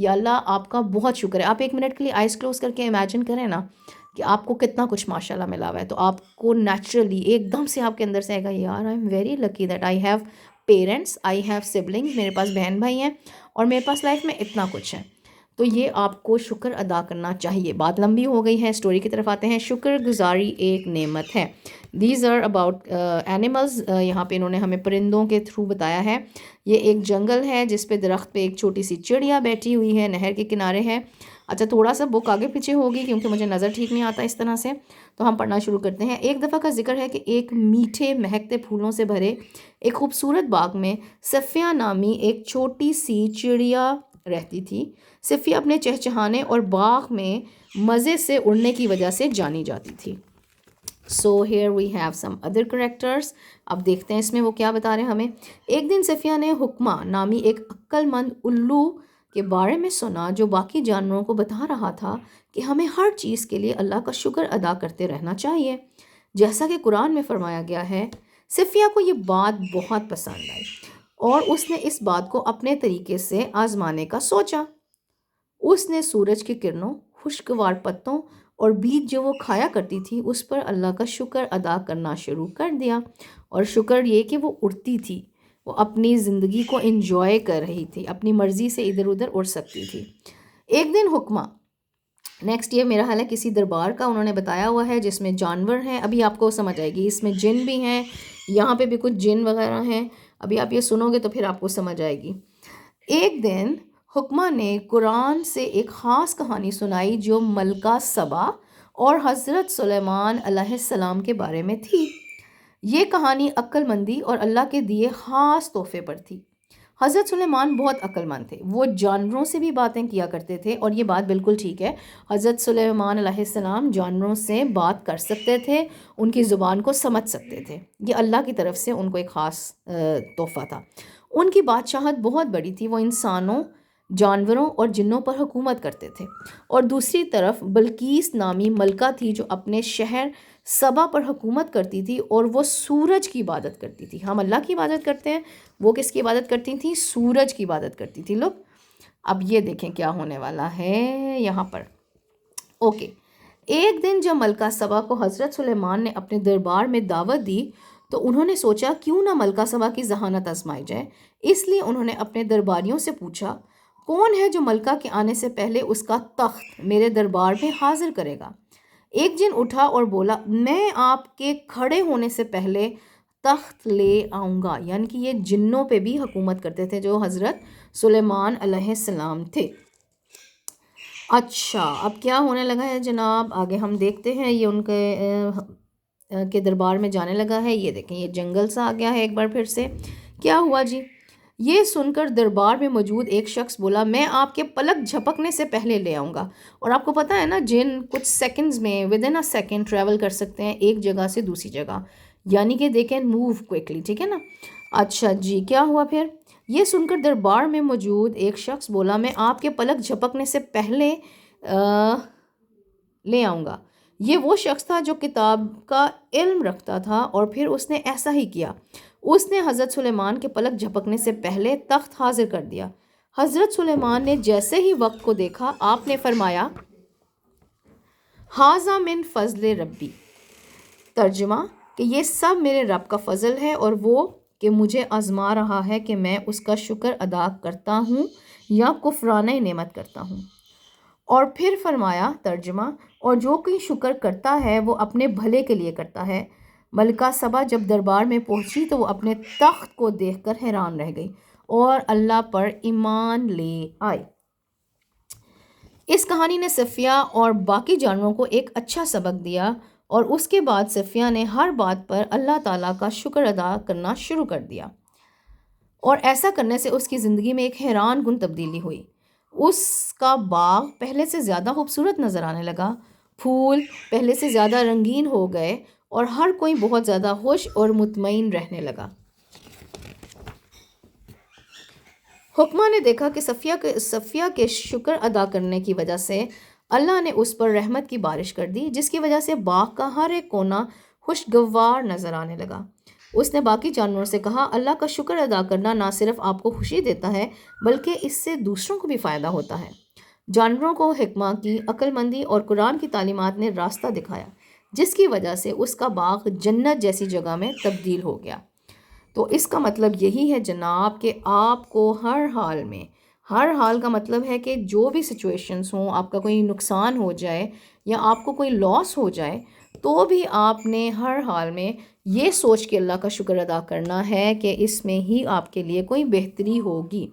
یا اللہ آپ کا بہت شکر ہے. آپ 1 منٹ کے لیے آئیز کلوز کر کے امیجن کریں نا کہ آپ کو کتنا کچھ ماشاء اللہ ملا ہوا ہے, تو آپ کو نیچرلی ایک دم سے آپ کے اندر سے آئے گا یار I am very lucky that I have parents, I have siblings, میرے پاس بہن بھائی ہیں اور میرے پاس لائف میں اتنا کچھ ہے. تو یہ آپ کو شکر ادا کرنا چاہیے. بات لمبی ہو گئی ہے, اسٹوری کی طرف آتے ہیں. شکر گزاری ایک نعمت ہے. These are about animals. یہاں پہ انہوں نے ہمیں پرندوں کے تھرو بتایا ہے. یہ ایک جنگل ہے جس پہ درخت پہ ایک چھوٹی سی چڑیا بیٹھی ہوئی ہے, نہر کے کنارے ہے. اچھا تھوڑا سا بک آگے پیچھے ہوگی کیونکہ مجھے نظر ٹھیک نہیں آتا اس طرح سے, تو ہم پڑھنا شروع کرتے ہیں. ایک دفعہ کا ذکر ہے کہ ایک میٹھے مہکتے پھولوں سے بھرے ایک خوبصورت باغ میں صفیہ نامی ایک چھوٹی سی چڑیا رہتی تھی. صفیہ اپنے چہچہانے اور باغ میں مزے سے اڑنے کی وجہ سے جانی جاتی تھی. So here we have some other characters. اب دیکھتے ہیں اس میں وہ کیا بتا رہے ہیں ہمیں. ایک دن صفیہ نے حکمہ نامی ایک عقل مند الو کے بارے میں سنا جو باقی جانوروں کو بتا رہا تھا کہ ہمیں ہر چیز کے لیے اللہ کا شکر ادا کرتے رہنا چاہیے جیسا کہ قرآن میں فرمایا گیا ہے. صفیہ کو یہ بات بہت پسند آئی اور اس نے اس بات کو اپنے طریقے سے آزمانے کا سوچا. اس نے سورج کی کرنوں, خوشگوار پتوں اور بیج جو وہ کھایا کرتی تھی اس پر اللہ کا شکر ادا کرنا شروع کر دیا. اور شکر یہ کہ وہ اڑتی تھی, وہ اپنی زندگی کو انجوائے کر رہی تھی, اپنی مرضی سے ادھر ادھر اڑ سکتی تھی. ایک دن حکمہ, نیکسٹ یہ میرا حال ہے کسی دربار کا انہوں نے بتایا ہوا ہے جس میں جانور ہیں. ابھی آپ کو سمجھ آئے گی, اس میں جن بھی ہیں, یہاں پہ بھی کچھ جن وغیرہ ہیں. ابھی آپ یہ سنو گے تو پھر آپ کو سمجھ آئے گی. ایک دن حکمہ نے قرآن سے ایک خاص کہانی سنائی جو ملکہ سبا اور حضرت سلیمان علیہ السلام کے بارے میں تھی. یہ کہانی عقل مندی اور اللہ کے دیے خاص تحفے پر تھی. حضرت سلیمان بہت عقل مند تھے, وہ جانوروں سے بھی باتیں کیا کرتے تھے, اور یہ بات بالکل ٹھیک ہے. حضرت سلیمان علیہ السلام جانوروں سے بات کر سکتے تھے, ان کی زبان کو سمجھ سکتے تھے. یہ اللہ کی طرف سے ان کو ایک خاص تحفہ تھا. ان کی بادشاہت بہت بڑی تھی, وہ انسانوں, جانوروں اور جنوں پر حکومت کرتے تھے. اور دوسری طرف بلقیس نامی ملکہ تھی جو اپنے شہر سبا پر حکومت کرتی تھی اور وہ سورج کی عبادت کرتی تھی. ہم اللہ کی عبادت کرتے ہیں, وہ کس کی عبادت کرتی تھیں؟ سورج کی عبادت کرتی تھی. لوگ اب یہ دیکھیں کیا ہونے والا ہے یہاں پر. اوکے, ایک دن جب ملکہ سبا کو حضرت سلیمان نے اپنے دربار میں دعوت دی تو انہوں نے سوچا کیوں نہ ملکہ سبا کی ذہانت آزمائی جائے. اس لیے انہوں نے اپنے درباریوں سے پوچھا کون ہے جو ملکہ کے آنے سے پہلے اس کا تخت میرے دربار میں حاضر کرے گا. ایک جن اٹھا اور بولا میں آپ کے کھڑے ہونے سے پہلے تخت لے آؤں گا. یعنی کہ یہ جنوں پہ بھی حکومت کرتے تھے جو حضرت سلیمان علیہ السلام تھے. اچھا اب کیا ہونے لگا ہے جناب, آگے ہم دیکھتے ہیں. یہ ان کے دربار میں جانے لگا ہے. یہ دیکھیں یہ جنگل سا آ گیا ہے ایک بار پھر سے. کیا ہوا جی؟ یہ سن کر دربار میں موجود ایک شخص بولا میں آپ کے پلک جھپکنے سے پہلے لے آؤں گا. اور آپ کو پتہ ہے نا جن کچھ سیکنڈز میں with in a second travel کر سکتے ہیں ایک جگہ سے دوسری جگہ, یعنی کہ دے کین موو کوئکلی, ٹھیک ہے نا. اچھا جی کیا ہوا پھر؟ یہ سن کر دربار میں موجود ایک شخص بولا میں آپ کے پلک جھپکنے سے پہلے لے آؤں گا. یہ وہ شخص تھا جو کتاب کا علم رکھتا تھا اور پھر اس نے ایسا ہی کیا. اس نے حضرت سلیمان کے پلک جھپکنے سے پہلے تخت حاضر کر دیا. حضرت سلیمان نے جیسے ہی وقت کو دیکھا آپ نے فرمایا ھذا من فضل ربی. ترجمہ کہ یہ سب میرے رب کا فضل ہے اور وہ کہ مجھے آزما رہا ہے کہ میں اس کا شکر ادا کرتا ہوں یا کفرانہ نعمت کرتا ہوں. اور پھر فرمایا ترجمہ اور جو کوئی شکر کرتا ہے وہ اپنے بھلے کے لیے کرتا ہے. ملکہ سبا جب دربار میں پہنچی تو وہ اپنے تخت کو دیکھ کر حیران رہ گئی اور اللہ پر ایمان لے آئی. اس کہانی نے صفیہ اور باقی جانوروں کو ایک اچھا سبق دیا اور اس کے بعد صفیہ نے ہر بات پر اللہ تعالیٰ کا شکر ادا کرنا شروع کر دیا. اور ایسا کرنے سے اس کی زندگی میں ایک حیران کن تبدیلی ہوئی. اس کا باغ پہلے سے زیادہ خوبصورت نظر آنے لگا, پھول پہلے سے زیادہ رنگین ہو گئے اور ہر کوئی بہت زیادہ خوش اور مطمئن رہنے لگا. حکمہ نے دیکھا کہ صفیہ کے شکر ادا کرنے کی وجہ سے اللہ نے اس پر رحمت کی بارش کر دی جس کی وجہ سے باغ کا ہر ایک کونا خوشگوار نظر آنے لگا. اس نے باقی جانوروں سے کہا اللہ کا شکر ادا کرنا نہ صرف آپ کو خوشی دیتا ہے بلکہ اس سے دوسروں کو بھی فائدہ ہوتا ہے۔ جانوروں کو حکمہ کی، عقل مندی اور قرآن کی تعلیمات نے راستہ دکھایا جس کی وجہ سے اس کا باغ جنت جیسی جگہ میں تبدیل ہو گیا۔ تو اس کا مطلب یہی ہے جناب کہ آپ کو ہر حال میں، ہر حال کا مطلب ہے کہ جو بھی سچویشنز ہوں، آپ کا کوئی نقصان ہو جائے یا آپ کو کوئی لاس ہو جائے، تو بھی آپ نے ہر حال میں یہ سوچ کے اللہ کا شکر ادا کرنا ہے کہ اس میں ہی آپ کے لیے کوئی بہتری ہوگی۔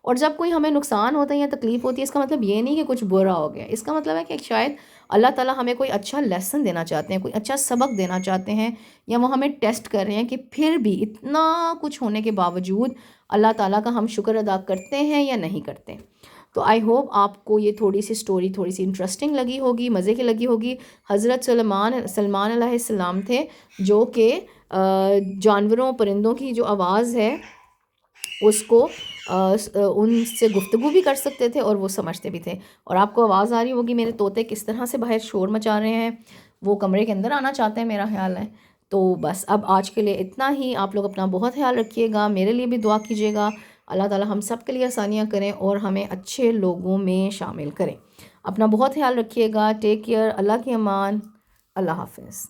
اور جب کوئی ہمیں نقصان ہوتا ہے یا تکلیف ہوتی ہے، اس کا مطلب یہ نہیں کہ کچھ برا ہو گیا، اس کا مطلب ہے کہ شاید اللہ تعالیٰ ہمیں کوئی اچھا لیسن دینا چاہتے ہیں، کوئی اچھا سبق دینا چاہتے ہیں، یا وہ ہمیں ٹیسٹ کر رہے ہیں کہ پھر بھی اتنا کچھ ہونے کے باوجود اللہ تعالیٰ کا ہم شکر ادا کرتے ہیں یا نہیں کرتے۔ تو آئی ہوپ آپ کو یہ تھوڑی سی سٹوری تھوڑی سی انٹرسٹنگ لگی ہوگی، مزے کی لگی ہوگی۔ حضرت سلمان علیہ السلام تھے جو کہ جانوروں پرندوں کی جو آواز ہے اس کو ان سے گفتگو بھی کر سکتے تھے اور وہ سمجھتے بھی تھے۔ اور آپ کو آواز آ رہی ہوگی میرے طوطے کس طرح سے باہر شور مچا رہے ہیں، وہ کمرے کے اندر آنا چاہتے ہیں میرا خیال ہے۔ تو بس اب آج کے لیے اتنا ہی۔ آپ لوگ اپنا بہت خیال رکھیے گا، میرے لیے بھی دعا کیجیے گا، اللہ تعالیٰ ہم سب کے لیے آسانیاں کریں اور ہمیں اچھے لوگوں میں شامل کریں۔ اپنا بہت خیال رکھیے گا، ٹیک کیئر، اللہ کی امان، اللہ حافظ۔